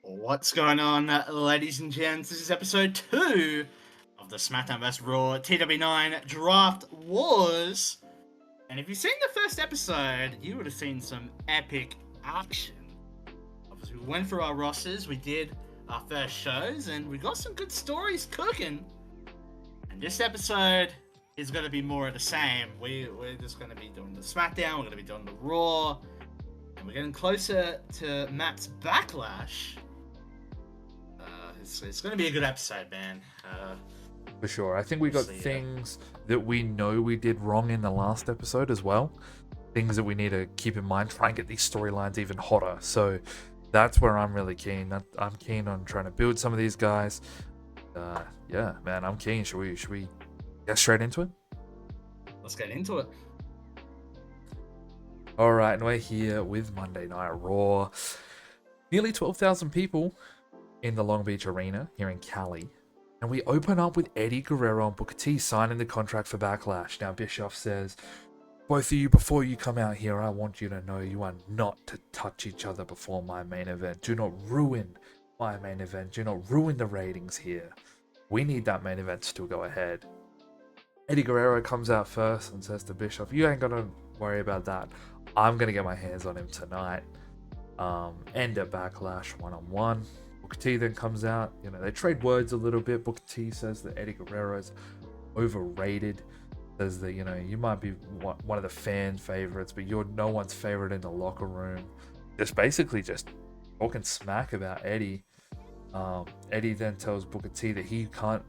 What's going on, ladies and gents? This is episode 2 of the SmackDown vs. Raw TEW IX Draft Wars. And if you've seen the first episode, you would have seen some epic action. Obviously, we went through our rosters, we did our first shows, and we got some good stories cooking. And this episode is going to be more of the same. We're just going to be doing the SmackDown, we're going to be doing the Raw, and we're getting closer to Matt's Backlash. It's going to be a good episode, man. For sure. I think we got things that we know we did wrong in the last episode as well. Things that we need to keep in mind, try and get these storylines even hotter. So that's where I'm really keen. I'm keen on trying to build some of these guys. Yeah, man, I'm keen. Should we get straight into it? Let's get into it. All right, and we're here with Monday Night Raw. Nearly 12,000 people in the Long Beach Arena here in Cali. And we open up with Eddie Guerrero and Booker T signing the contract for Backlash. Now Bischoff says, both of you, before you come out here, I want you to know you are not to touch each other before my main event. Do not ruin my main event. Do not ruin the ratings here. We need that main event to still go ahead. Eddie Guerrero comes out first and says to Bischoff, you ain't gonna worry about that. I'm gonna get my hands on him tonight. End at Backlash one-on-one. Booker T then comes out, they trade words a little bit. Booker T says that Eddie Guerrero is overrated, says that, you might be one of the fan favorites, but you're no one's favorite in the locker room. Basically just talking smack about Eddie. Eddie then tells Booker T that he can't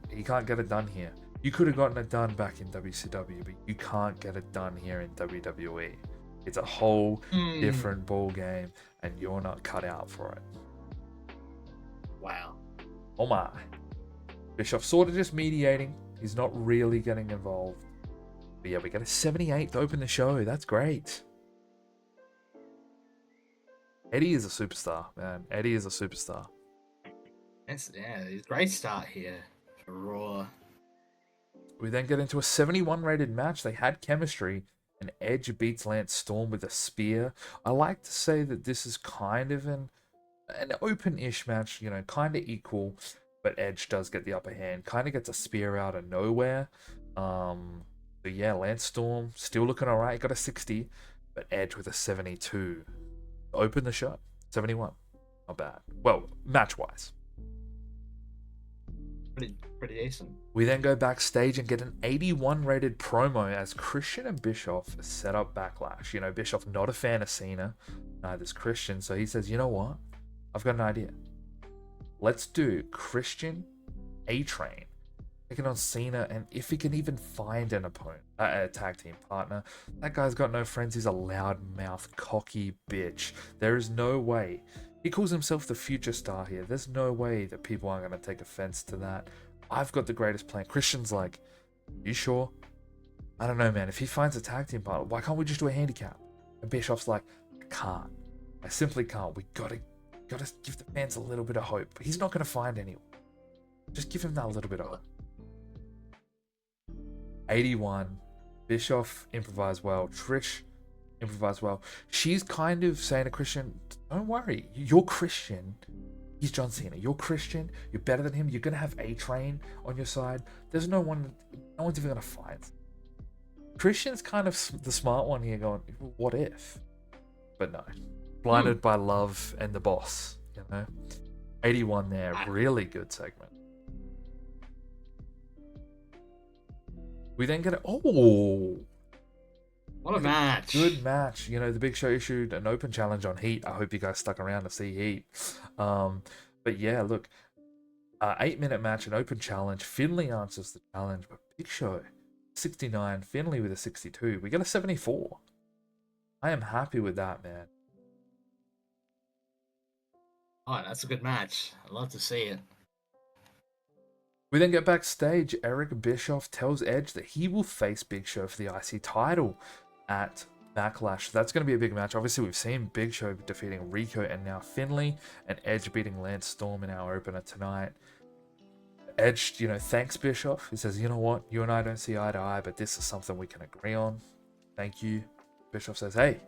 get it done here. You could have gotten it done back in WCW, but you can't get it done here in WWE. It's a whole different ball game, and you're not cut out for it. Wow. Oh my. Bischoff sort of just mediating. He's not really getting involved. But yeah, we got a 78 to open the show. That's great. Eddie is a superstar, man. Eddie is a superstar. It's a great start here for Raw. We then get into a 71 rated match. They had chemistry, and Edge beats Lance Storm with a spear. I like to say that this is kind of an open-ish match, kind of equal, but Edge does get the upper hand. Kind of gets a spear out of nowhere. But yeah, Lance Storm still looking alright. Got a 60, but Edge with a 72. Open the show. 71. Not bad. Well, match-wise. Pretty decent. We then go backstage and get an 81 rated promo as Christian and Bischoff set up Backlash. Bischoff not a fan of Cena, neither's Christian, so he says, you know what? I've got an idea. Let's do Christian A-Train taking on Cena, and if he can even find an opponent, a tag team partner. That guy's got no friends. He's a loudmouth, cocky bitch. There is no way. He calls himself the future star here. There's no way that people aren't going to take offense to that. I've got the greatest plan. Christian's like, you sure? I don't know, man. If he finds a tag team partner, why can't we just do a handicap? And Bischoff's like, I can't. I simply can't. We gotta give the fans a little bit of hope. He's not going to find anyone. Just give him that little bit of hope. 81. Bischoff improvised well. Trish improvised well. She's kind of saying to Christian, don't worry. You're Christian. He's John Cena. You're Christian. You're better than him. You're going to have A-Train on your side. There's no one's even going to find. Christian's kind of the smart one here going, what if? But no. Blinded by love and the boss, 81 there, really good segment. We then get what a match. Good match. The Big Show issued an open challenge on Heat. I hope you guys stuck around to see Heat. But yeah, look, 8-minute match, an open challenge. Finlay answers the challenge, but Big Show 69, Finlay with a 62. We get a 74. I am happy with that, man. Oh, that's a good match. I'd love to see it. We then get backstage. Eric Bischoff tells Edge that he will face Big Show for the IC title at Backlash. That's going to be a big match. Obviously, we've seen Big Show defeating Rico and now Finlay, and Edge beating Lance Storm in our opener tonight. Edge, thanks Bischoff. He says, you know what? You and I don't see eye to eye, but this is something we can agree on. Thank you. Bischoff says, hey,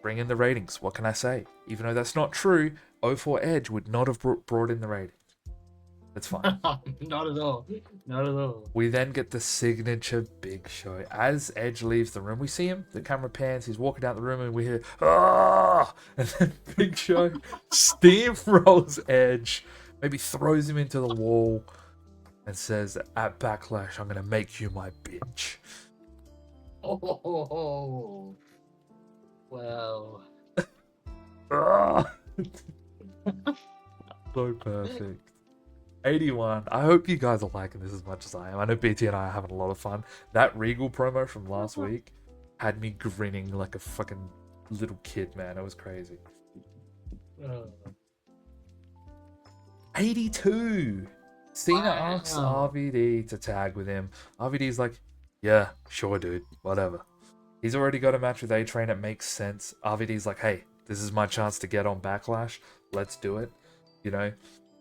bring in the ratings. What can I say? Even though that's not true, 04 Edge would not have brought in the ratings. It's fine. Not at all. Not at all. We then get the signature Big Show. As Edge leaves the room, we see him. The camera pans. He's walking out the room, and we hear "Ah!" And then Big Show steamrolls Edge, maybe throws him into the wall, and says, "At Backlash, I'm gonna make you my bitch." Oh, well. Ah! So perfect. 81. I hope you guys are liking this as much as I am. I know BT and I are having a lot of fun. That Regal promo from last week had me grinning like a fucking little kid, man. It was crazy. 82. Cena asks RVD to tag with him. RVD's like, yeah, sure, dude. Whatever. He's already got a match with A-Train. It makes sense. RVD's like, hey, this is my chance to get on Backlash. Let's do it. You know,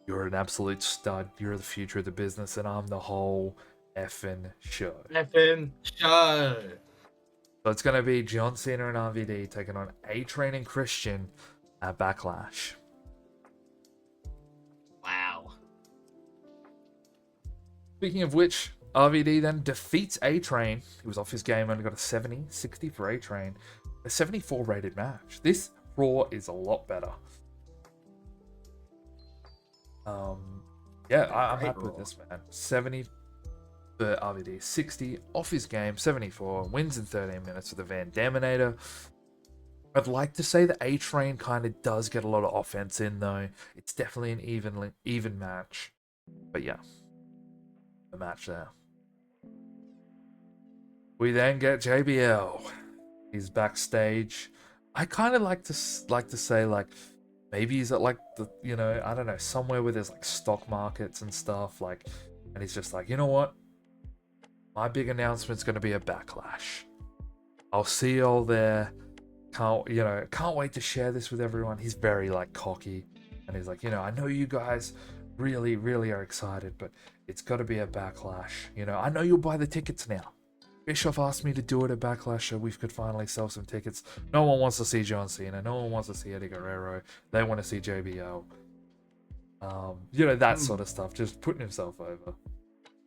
you're an absolute stud. You're the future of the business, and I'm the whole effing show. Effing show. So it's going to be John Cena and RVD taking on A-Train and Christian at Backlash. Wow. Speaking of which, RVD then defeats A-Train. He was off his game, only got a 60 for A-Train. A 74 rated match. This Raw is a lot better. Yeah, I'm happy with this, man. 70 for RVD, 60 off his game, 74 wins in 13 minutes for the Van Daminator. I'd like to say that A-Train kind of does get a lot of offense in, though. It's definitely an even match. But yeah, the match there. We then get JBL. He's backstage. I kind of like to say, like, maybe he's at, like, the, you know, I don't know, somewhere where there's, like, stock markets and stuff, like, and he's just like, you know what? My big announcement's going to be a Backlash. I'll see you all there. Can't wait to share this with everyone. He's very, like, cocky, and he's like, you know, I know you guys really, really are excited, but it's got to be a Backlash. You know, I know you'll buy the tickets now. Bischoff asked me to do it at Backlash so we could finally sell some tickets. No one wants to see John Cena. No one wants to see Eddie Guerrero. They want to see JBL. You know, that sort of stuff. Just putting himself over.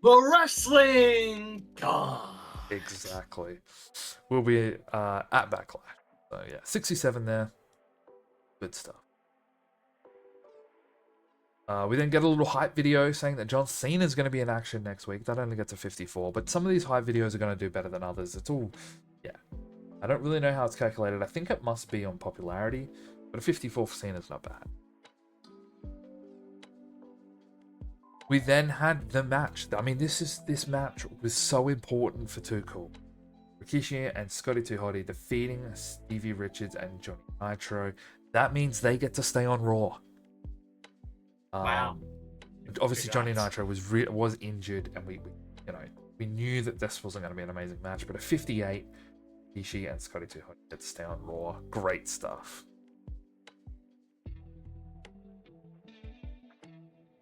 The wrestling god. Exactly. We'll be at Backlash. So yeah, 67 there. Good stuff. We then get a little hype video saying that John Cena is going to be in action next week. That only gets a 54, but some of these hype videos are going to do better than others. It's all, yeah. I don't really know how it's calculated. I think it must be on popularity, but a 54 for Cena is not bad. We then had the match. I mean, this match was so important for Too Cool. Rikishi and Scotty 2 Hotty defeating Stevie Richards and Johnny Nitro. That means they get to stay on Raw. Wow. Obviously, Johnny Nitro was injured, and we knew that this wasn't going to be an amazing match. But a 58, Rikishi and Scotty 2 Hotty get to stay on Raw. Great stuff.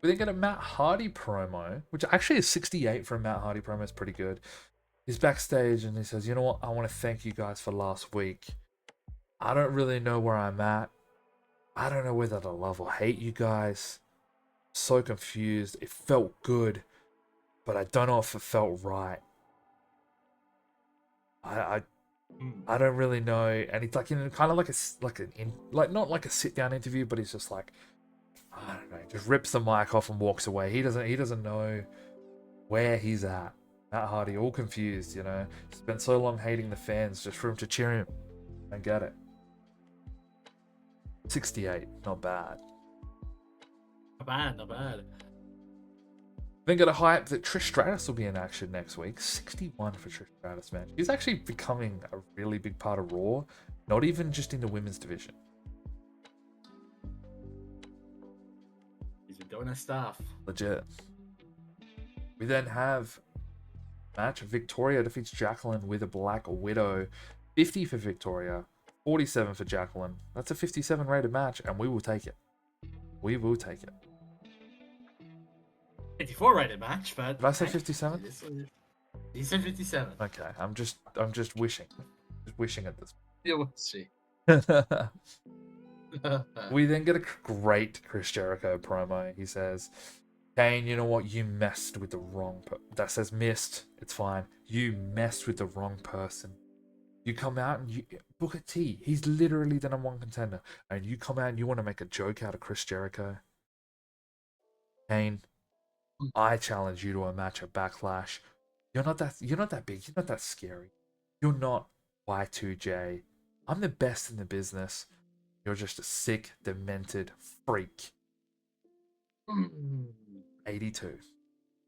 We then get a Matt Hardy promo, which actually is 68 for a Matt Hardy promo. Is pretty good. He's backstage and he says, you know what? I want to thank you guys for last week. I don't really know where I'm at. I don't know whether to love or hate you guys. So confused. It felt good, but I don't know if it felt right. I don't really know. And it's like, you know, kind of like not like a sit down interview, but he's just like, I don't know, just rips the mic off and walks away. He doesn't know where he's at. Matt Hardy, all confused, you know. Spent so long hating the fans just for him to cheer him. I get it. 68, not bad. Not bad. Then got a hype that Trish Stratus will be in action next week. 61 for Trish Stratus, man. She's actually becoming a really big part of Raw, not even just in the women's division. He's been doing his stuff. Legit. We then have match. Victoria defeats Jacqueline with a Black Widow. 50 for Victoria, 47 for Jacqueline. That's a 57 rated match, and we will take it. We will take it. 54 rated match, but Did I say 57? You said 57. Okay, I'm just wishing. Just wishing at this. Yeah, we'll see. We then get a great Chris Jericho promo. He says, Kane, you know what? You messed with the wrong that says missed. It's fine. You messed with the wrong person. You come out and you Booker T. He's literally the #1 contender, and you come out and you want to make a joke out of Chris Jericho. Kane, I challenge you to a match at Backlash. You're not that big. You're not that scary. You're not Y2J. I'm the best in the business. You're just a sick, demented freak. 82.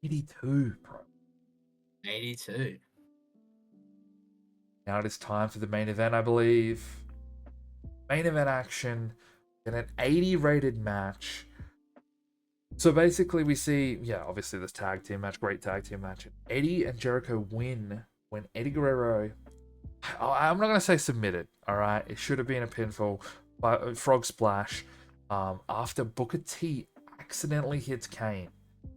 82, bro. 82. Now it is time for the main event, I believe. Main event action in an 80 rated match. So basically we see, obviously this tag team match, great tag team match. Eddie and Jericho win when Eddie Guerrero, I'm not going to say submitted, all right? It should have been a pinfall, frog splash, after Booker T accidentally hits Kane.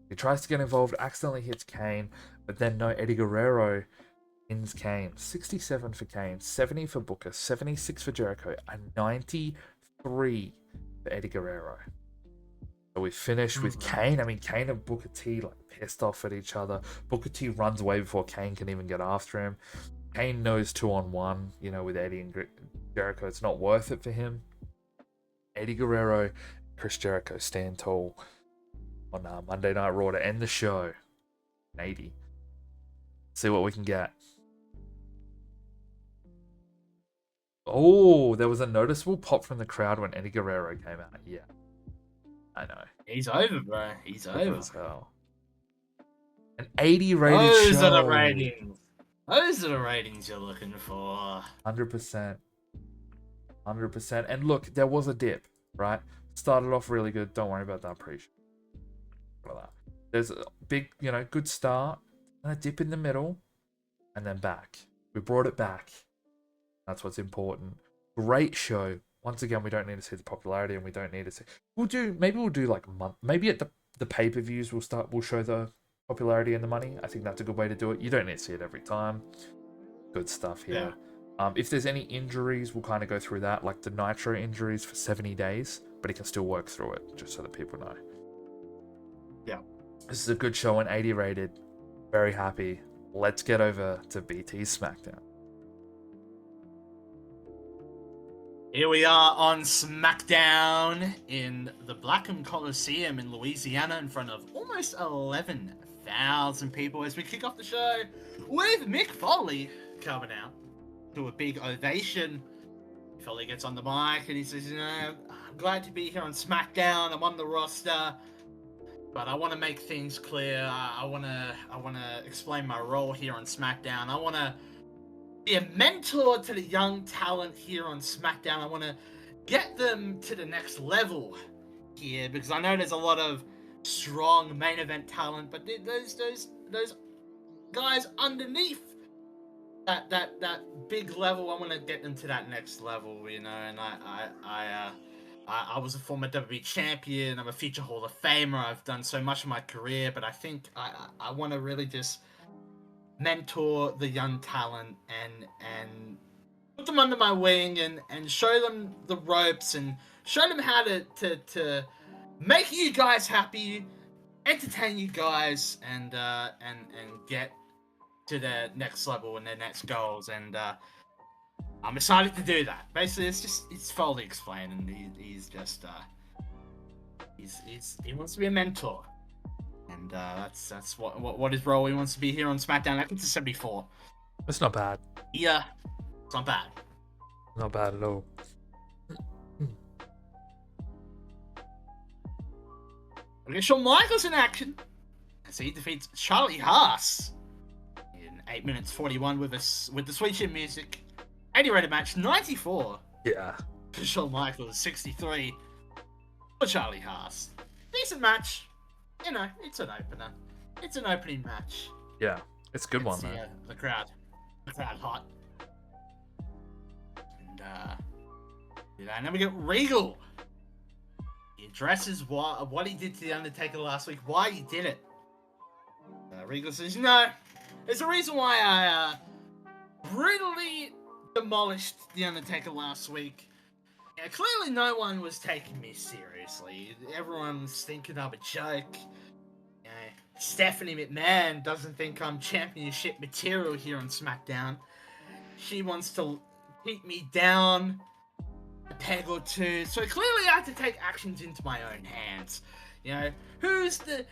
He tries to get involved, accidentally hits Kane, but then no, Eddie Guerrero pins Kane. 67 for Kane, 70 for Booker, 76 for Jericho, and 93 for Eddie Guerrero. So we finish with Kane. I mean, Kane and Booker T like pissed off at each other. Booker T runs away before Kane can even get after him. Kane knows 2-on-1, with Eddie and Jericho. It's not worth it for him. Eddie Guerrero, Chris Jericho stand tall on Monday Night Raw to end the show. 80. See what we can get. Oh, there was a noticeable pop from the crowd when Eddie Guerrero came out. Yeah, I know. He's over, bro. He's over. As hell. An 80 rated Those show. are the ratings. Those are the ratings you're looking for. 100%. 100%. And look, there was a dip, right? Started off really good. Don't worry about that pre-show. There's a big, good start, and a dip in the middle, and then back. We brought it back. That's what's important. Great show. Once again, we don't need to see the popularity, and we don't need to see. Maybe we'll do like a month. Maybe at the pay-per-views we'll show the popularity and the money. I think that's a good way to do it. You don't need to see it every time. Good stuff here. Yeah. If there's any injuries, we'll kind of go through that, like the Nitro injuries for 70 days, but he can still work through it, just so that people know. Yeah. This is a good show and 80 rated. Very happy. Let's get over to BT's SmackDown. Here we are on SmackDown in the Blackham Coliseum in Louisiana in front of almost 11,000 people as we kick off the show with Mick Foley coming out to a big ovation. Foley gets on the mic and he says, I'm glad to be here on SmackDown. I'm on the roster, but I want to make things clear. I want to explain my role here on SmackDown. I want to be a mentor to the young talent here on SmackDown. I want to get them to the next level here because I know there's a lot of strong main event talent, but those guys underneath that big level, I want to get them to that next level, And I was a former WWE champion. I'm a future Hall of Famer. I've done so much of my career, but I think I want to really just mentor the young talent and put them under my wing and show them the ropes and show them how to make you guys happy, entertain you guys, and get to their next level and their next goals. And I'm excited to do that. Basically, it's Foley explaining. He's just he wants to be a mentor. And that's what his role. He wants to be here on SmackDown. I think it's 74. It's not bad. Yeah, it's not bad. Not bad at all. We get Shawn Michaels in action as he defeats Charlie Haas in 8 minutes 41 with the sweet chin music. 80 rated match, 94. Yeah. For Shawn Michaels, 63 for Charlie Haas. Decent match. It's an opener. It's an opening match. Yeah, it's a good one, though. The crowd hot. And then we get Regal. He addresses what he did to The Undertaker last week, why he did it. Regal says, there's a reason why I brutally demolished The Undertaker last week. Yeah, clearly no one was taking me seriously. Everyone's thinking I'm a joke. You know, Stephanie McMahon doesn't think I'm championship material here on SmackDown. She wants to keep me down a peg or two. So clearly I have to take actions into my own hands. You know, who's the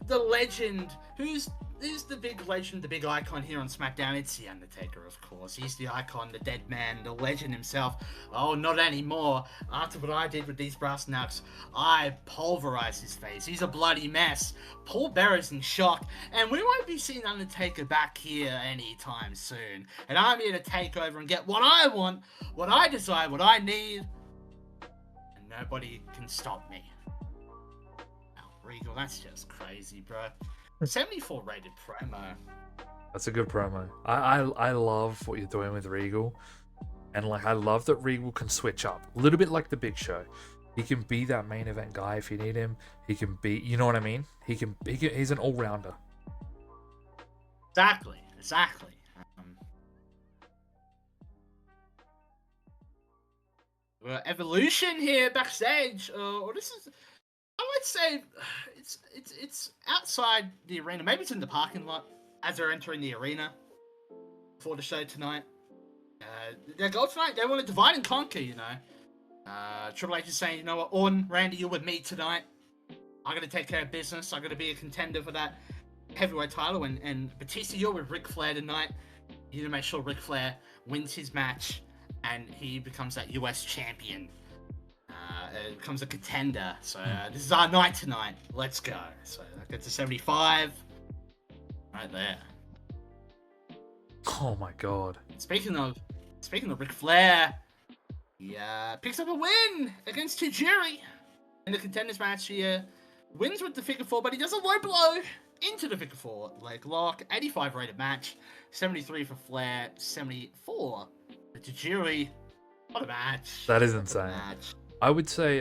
legend? Who's the big legend, the big icon here on SmackDown? It's The Undertaker, of course. He's the icon, the dead man, the legend himself. Oh, not anymore. After what I did with these brass knucks, I pulverized his face. He's a bloody mess. Paul Bearer's in shock, and we won't be seeing Undertaker back here anytime soon. And I'm here to take over and get what I want, what I desire, what I need, and nobody can stop me. Regal, that's just crazy, bro. 74 rated promo. That's a good promo. I love what you're doing with Regal. And like I love that Regal can switch up. A little bit like the Big Show. He can be that main event guy if you need him. He can be, you know what I mean? He's an all-rounder. Exactly. Evolution here backstage. This is, I would say, it's outside the arena. Maybe it's in the parking lot as they're entering the arena for the show tonight. Their goal tonight, they want to divide and conquer, you know. Triple H is saying, you know what, Orton, Randy, you're with me tonight. I'm going to take care of business. I'm going to be a contender for that heavyweight title. And Batista, you're with Ric Flair tonight. You need to make sure Ric Flair wins his match and he becomes that US champion. Becomes a contender. So this is our night tonight. Let's go. So that gets to 75. Right there. Oh my god. Speaking of Ric Flair, he picks up a win against Tajiri in the contenders match. He wins with the figure four, but he does a low blow into the figure four leg lock. 85 rated match. 73 for Flair. 74 for Tajiri. What a match. That is insane. I would say,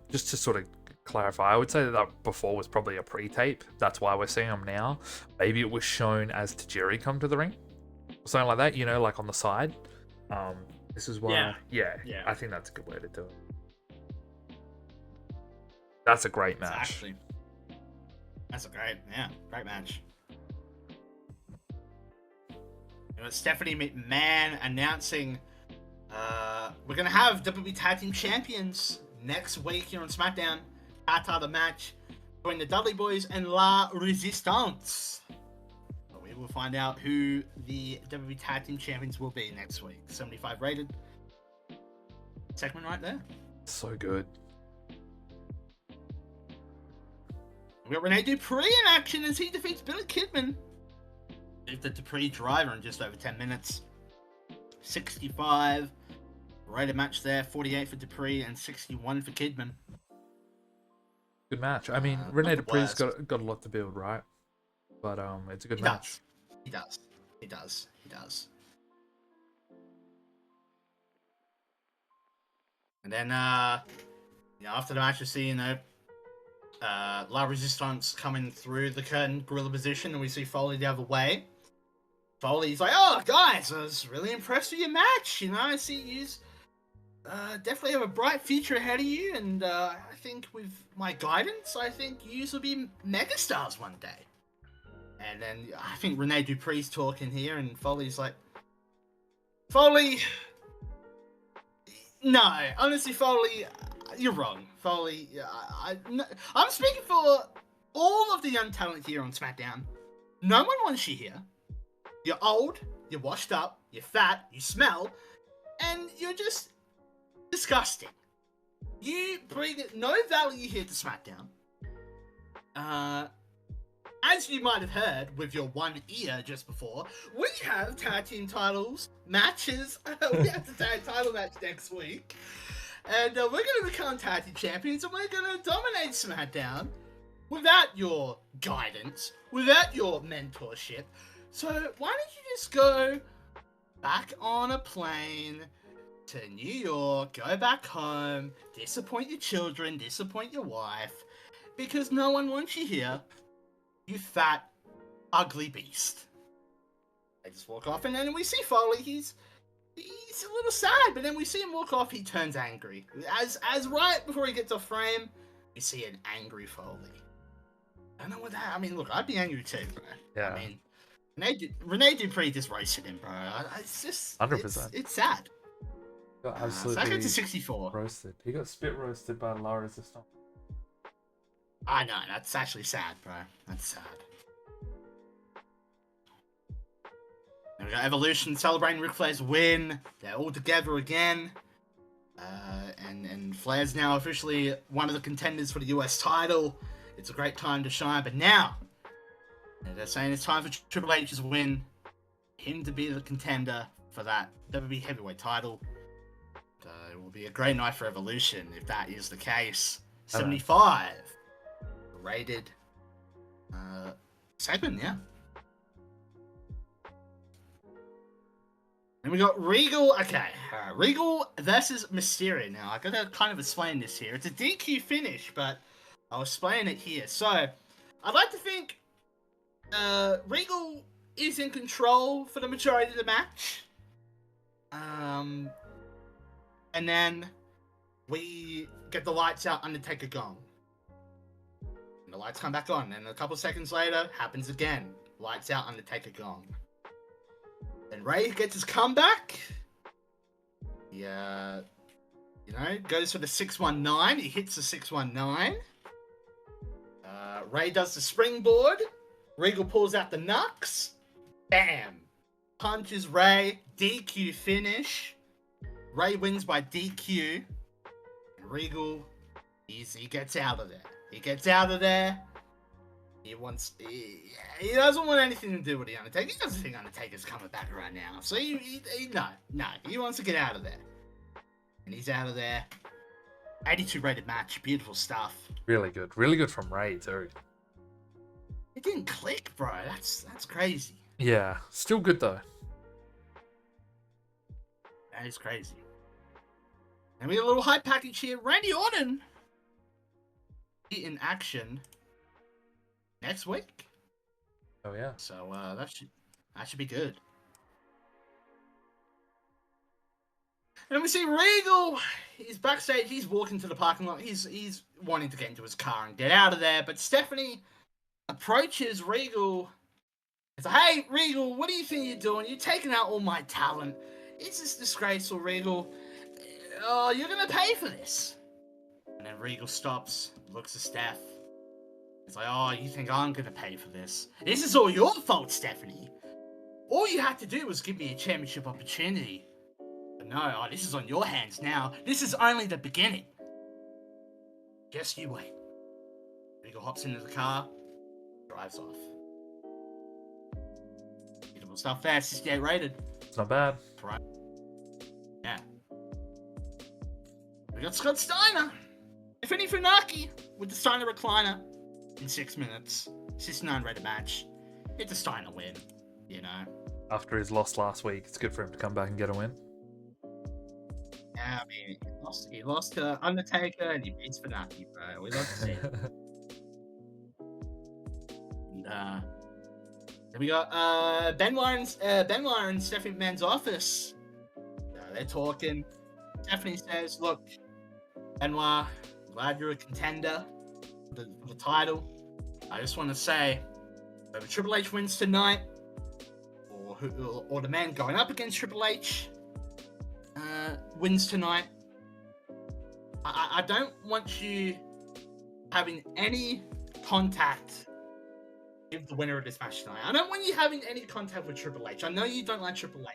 just to sort of clarify, I would say that before was probably a pre-tape. That's why we're seeing them now. Maybe it was shown as Tajiri come to the ring. Something like that, you know, like on the side. This is why. Yeah. I think that's a good way to do it. That's a great match. That's a great match. Stephanie McMahon announcing we're going to have WWE Tag Team Champions next week here on SmackDown. After the match between the Dudley Boys and La Resistance. We will find out who the WWE Tag Team Champions will be next week. 75 rated. Segment right there. So good. We got Rene Dupree in action as he defeats Billy Kidman. The Dupree driver in just over 10 minutes. 65 rated match there. 48 for Dupree and 61 for Kidman. Good match. I mean, Rene Dupree's got a lot to build, right? But it's a good match. He does. And then after the match, you see La Resistance coming through the curtain, gorilla position, and we see Foley the other way. Foley's like, "Oh, guys, I was really impressed with your match. You know, I see you definitely have a bright future ahead of you, and I think with my guidance, I think you will be megastars one day." And then I think Rene Dupree's talking here, and Foley's like, "Foley, no, honestly, Foley, you're wrong. Foley, I'm speaking for all of the young talent here on SmackDown. No one wants you here. You're old, you're washed up, you're fat, you smell, and you're just disgusting. You bring no value here to SmackDown. As you might have heard with your one ear just before, we have tag team titles matches. We have the tag title match next week. And we're going to become tag team champions, and we're going to dominate SmackDown without your guidance, without your mentorship. So why don't you just go back on a plane to New York, go back home, disappoint your children, disappoint your wife, because no one wants you here. You fat, ugly beast." They just walk off, and then we see Foley. He's he's a little sad, but then we see him walk off, he turns angry. As right before he gets off frame, we see an angry Foley. I don't know what that... I mean, look, I'd be angry too, bro. Yeah. I mean, Renee Dupree just roasted him, bro. It's just... 100%. It's sad. Got So absolutely I go to 64. roasted. He got spit roasted by Lara Resistance. I know, that's actually sad, bro. That's sad. Then we got Evolution celebrating Ric Flair's win. They're all together again. And Flair's now officially one of the contenders for the US title. It's a great time to shine, but now they're saying it's time for Triple H's win. Him to be the contender for that WWE Heavyweight title. It will be a great night for Evolution if that is the case. 75 rated segment, yeah. And we got Regal. Okay, Regal versus Mysterio. Now I gotta kind of explain this here. It's a DQ finish, but I'll explain it here. So I'd like to think Regal is in control for the majority of the match. And then we get the lights out, Undertaker gone. And the lights come back on, and a couple seconds later, happens again. Lights out, Undertaker gone. Then Ray gets his comeback. He, goes for the 619. He hits the 619. Ray does the springboard. Regal pulls out the Nux. Bam! Punches Ray. DQ finish. Ray wins by DQ. And Regal, he gets out of there. He gets out of there. He doesn't want anything to do with the Undertaker. He doesn't think Undertaker's coming back right now. So he wants to get out of there. And he's out of there. 82 rated match. Beautiful stuff. Really good. Really good from Ray too. It didn't click, bro. That's crazy. Yeah. Still good though. That is crazy. And we got a little hype package here. Randy Orton in action next week. Oh yeah. So that should be good. And we see Regal. He's backstage. He's walking to the parking lot. He's wanting to get into his car and get out of there. But Stephanie approaches Regal. It's like, hey, Regal, what do you think you're doing? You're taking out all my talent. It's just disgraceful, Regal. Oh, you're gonna pay for this. And then Regal stops, looks at Steph. It's like, oh, you think I'm gonna pay for this? This is all your fault, Stephanie. All you had to do was give me a championship opportunity. But no, this is on your hands now. This is only the beginning. Just you wait. Regal hops into the car, drives off. Beautiful stuff there, 68 rated. It's not bad. Right. Yeah. We got Scott Steiner. Defending Funaki with the Steiner recliner in 6 minutes. 69 rated match. It's a Steiner win, you know. After his loss last week, it's good for him to come back and get a win. Yeah, I mean, he lost to Undertaker and he beats Funaki, bro. We love to see it. And, then we got Benoit and Stephanie McMahon's office. They're talking. Stephanie says, look, Benoit, glad you're a contender for the title. I just want to say, whether Triple H wins tonight, or the man going up against Triple H wins tonight, I don't want you having any contact with the winner of this match tonight. I don't want you having any contact with Triple H. I know you don't like Triple H.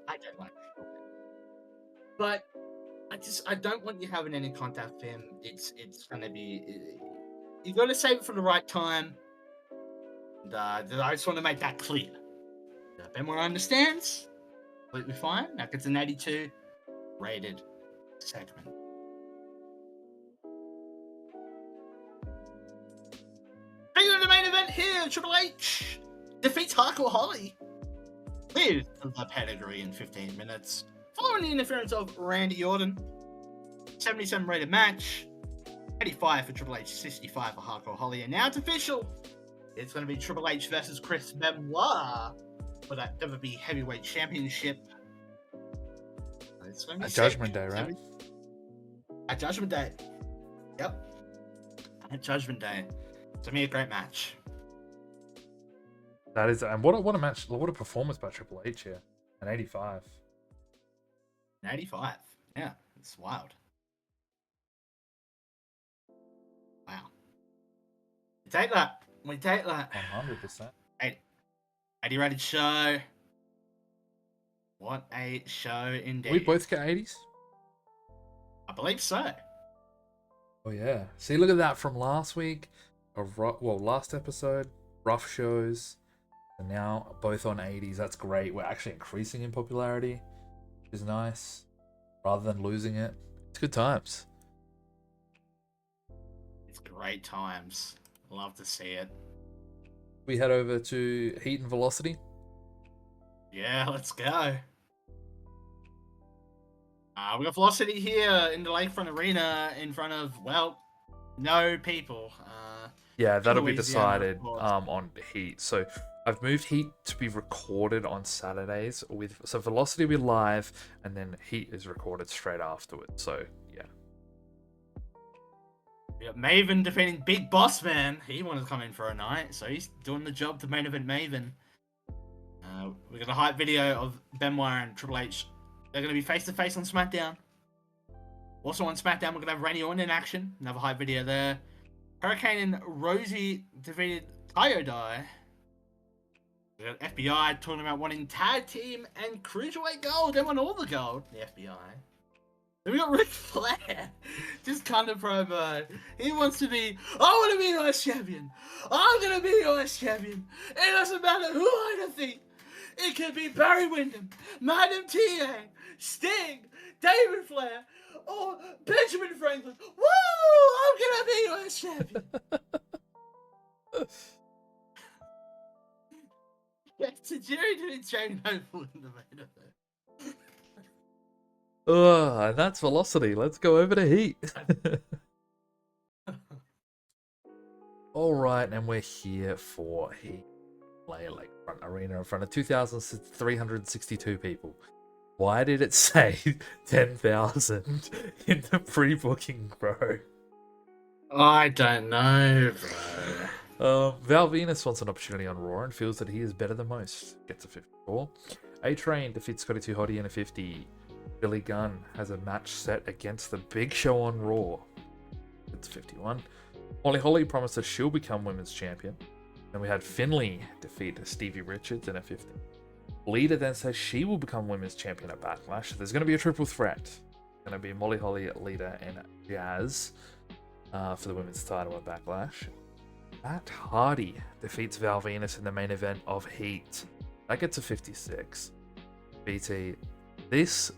I don't like Triple H. But I don't want you having any contact with him. It's gonna be... You gotta save it for the right time. And, I just want to make that clear. Benoit understands. Completely fine. Now it's an 82 rated segment. Bring on the main event here. Triple H defeats Hardcore Holly with the pedigree in 15 minutes. Following the interference of Randy Orton. 77 rated match. 85 for Triple H, 65 for Hardcore Holly. And now it's official. It's going to be Triple H versus Chris Benoit for that WWE Heavyweight Championship. It's gonna be At sick. Judgment Day, right? At Judgment Day. Yep. At Judgment Day. It's gonna be a great match. That is, and what a match, what a performance by Triple H here. An 85. 85. Yeah, it's wild. Wow. We take that. We take that. 100%. 80 rated show. What a show indeed. We both get 80s? I believe so. Oh, yeah. See, look at that from last week. Last episode. Rough shows. And now both on 80s. That's great. We're actually increasing in popularity, which is nice. Rather than losing it. It's good times. It's great times. Love to see it. We head over to Heat and Velocity. Yeah, let's go. We got Velocity here in the Lakefront Arena in front of, well, no people. Yeah, that'll be Louisiana, decided of course. on Heat. So I've moved Heat to be recorded on Saturdays. So Velocity will be live, and then Heat is recorded straight afterwards. So yeah. We got Maven defeating Big Boss Man. He wanted to come in for a night, so he's doing the job to main event Maven. We got a hype video of Benoit and Triple H. They're going to be face to face on SmackDown. Also on SmackDown, we're going to have Randy Orton in action. Another hype video there. Hurricane and Rosie defeated Kyodai. We got FBI talking about wanting tag team and cruiserweight gold. They want all the gold. The FBI. Then we got Ric Flair. Just kind of promo. He wants to be, I want to be US champion. I'm going to be US champion. It doesn't matter who I defeat. It could be Barry Windham, Madam TA, Sting, David Flair, or Benjamin Franklin. Woo! I'm going to be US champion. To Jerry doing Jane Noble in the main event. And that's Velocity. Let's go over to Heat. All right, and we're here for Heat. Lakefront Arena in front of 2,362 people. Why did it say 10,000 in the pre-booking, bro? I don't know, bro. Val Venus wants an opportunity on Raw and feels that he is better than most. Gets a 54. A-Train defeats Scotty 2 Hotty in a 50. Billy Gunn has a match set against the Big Show on Raw. It's 51. Molly Holly promised that she'll become women's champion. Then we had Finley defeat Stevie Richards in a 50. Lita then says she will become women's champion at Backlash. There's going to be a triple threat. It's going to be Molly Holly, Lita, and Jazz for the women's title at Backlash. Matt Hardy defeats Val Venus in the main event of Heat. That gets a 56. BT, this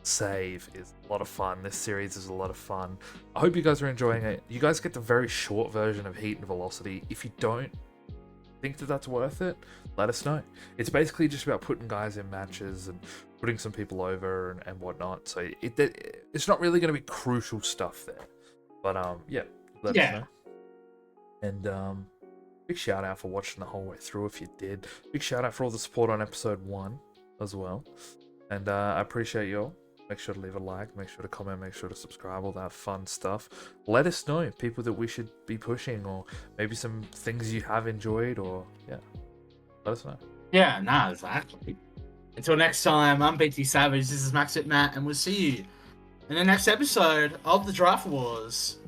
save is a lot of fun. This series is a lot of fun. I hope you guys are enjoying it. You guys get the very short version of Heat and Velocity. If you don't think that that's worth it, let us know. It's basically just about putting guys in matches and putting some people over and whatnot. So it's not really going to be crucial stuff there. But yeah, let us know. And big shout out for watching the whole way through if you did. Big shout out for all the support on episode 1 as well. And I appreciate you all. Make sure to leave a like, make sure to comment, make sure to subscribe, all that fun stuff. Let us know people that we should be pushing, or maybe some things you have enjoyed, or yeah, let us know. Yeah, nah, exactly. Until next time, I'm BT Savage, this is MAXHITMATT, and we'll see you in the next episode of the Draft Wars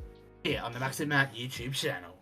here on the MAXHITMATT YouTube channel.